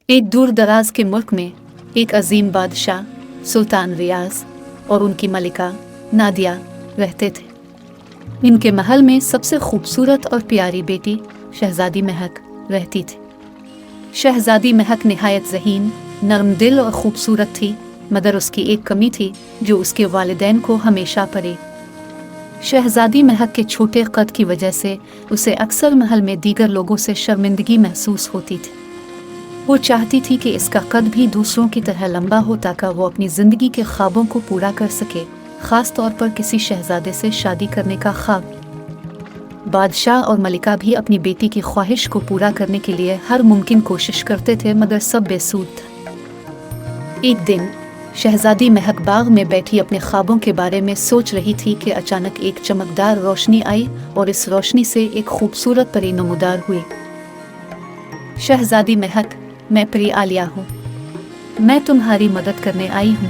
एक दूर दराज के मुल्क में एक अजीम बादशाह सुल्तान रियाज और उनकी मलिका नादिया रहते थे। इनके महल में सबसे खूबसूरत और प्यारी बेटी शहजादी महक रहती थी। शहजादी महक निहायत ज़हीन, नरम दिल और खूबसूरत थी, मगर उसकी एक कमी थी जो उसके वालिदैन को हमेशा पड़े। शहजादी महक के छोटे कद की वजह से उसे अक्सर महल में दीगर लोगों से शर्मिंदगी महसूस होती थी। वो चाहती थी कि इसका कद भी दूसरों की तरह लंबा हो ताकि वो अपनी ज़िंदगी के ख्वाबों को पूरा कर सके, ख़ास तौर पर किसी शहजादे से शादी करने का ख्वाब। बादशाह और मलिका भी अपनी बेटी की ख्वाहिश को पूरा करने के लिए हर मुमकिन कोशिश करते थे, मगर सब बेसूद था। एक दिन शहजादी महक बाग में बैठी अपने ख्वाबों के बारे में सोच रही थी कि अचानक एक चमकदार रोशनी आई और इस रोशनी से एक खूबसूरत परी नमूदार हुई। शहजादी महक, मैं परी आलिया हूँ, मैं तुम्हारी मदद करने आई हूँ।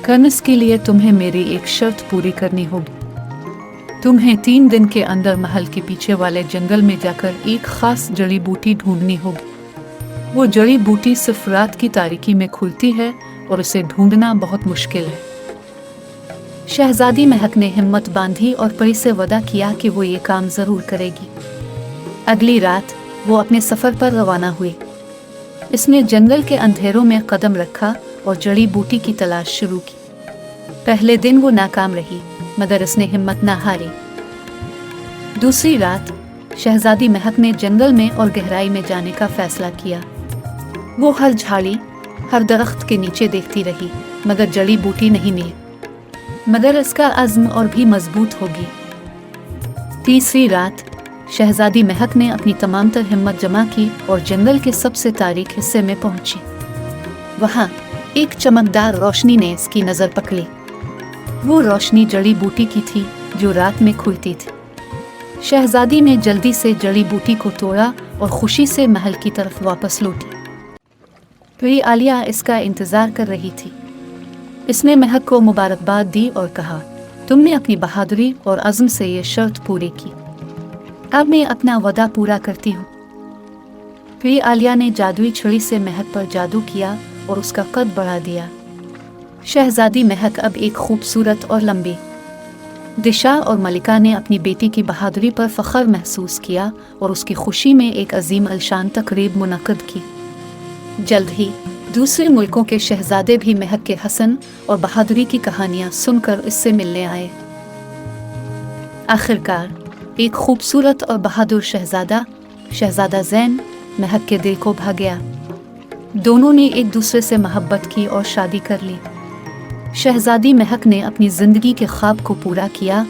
करने के लिए तुम्हें मेरी एक शर्त पूरी करनी होगी। तुम्हें 3 दिन के अंदर महल के पीछे वाले जंगल में जाकर एक खास जड़ी बूटी ढूंढनी होगी। वो जड़ी बूटी सिर्फ रात की तारीकी में खुलती है और उसे ढूंढना बहुत मुश्किल है। शहजादी महक ने हिम्मत बांधी और परी से वादा किया कि वो ये काम जरूर करेगी। अगली रात वो अपने सफर पर रवाना हुई। इसने जंगल के अंधेरों में कदम रखा और जड़ी बूटी की तलाश शुरू की। पहले दिन वो नाकाम रही, मगर इसने हिम्मत ना हारी। दूसरी रात शहजादी महक ने जंगल में और गहराई में जाने का फैसला किया। वो हर झाड़ी, हर दरख्त के नीचे देखती रही, मगर जड़ी बूटी नहीं मिली। मगर इसका अज़्म और भी मजबूत होगी। तीसरी रात शहजादी महक ने अपनी तमाम तर हिम्मत जमा की और जंगल के सबसे तारीक हिस्से में पहुंची। वहां एक चमकदार रोशनी ने इसकी नज़र पकड़ी। वो रोशनी जड़ी बूटी की थी जो रात में खुलती थी। शहजादी ने जल्दी से जड़ी बूटी को तोड़ा और खुशी से महल की तरफ वापस लौटी। परी आलिया इसका इंतज़ार कर रही थी। इसने महक को मुबारकबाद दी और कहा, तुमने अपनी बहादुरी और अज़्म से ये शर्त पूरी की। अब मैं अपना वादा पूरा करती हूँ। परी आलिया ने जादुई छड़ी से महक पर जादू किया और उसका कद बढ़ा दिया। शहजादी महक अब एक खूबसूरत और लंबी। दिशा और मलिका ने अपनी बेटी की बहादुरी पर फ़ख्र महसूस किया और उसकी खुशी में एक अजीम अलशान तकरीब मुनक़्क़द की। जल्द ही दूसरे मुल्कों के शहजादे भी महक के हसन और बहादुरी की कहानियाँ सुनकर इससे मिलने आए। आखिरकार एक खूबसूरत और बहादुर शहजादा ज़ैन महक के दिल को भा गया। दोनों ने एक दूसरे से मोहब्बत की और शादी कर ली। शहजादी महक ने अपनी ज़िंदगी के ख्वाब को पूरा किया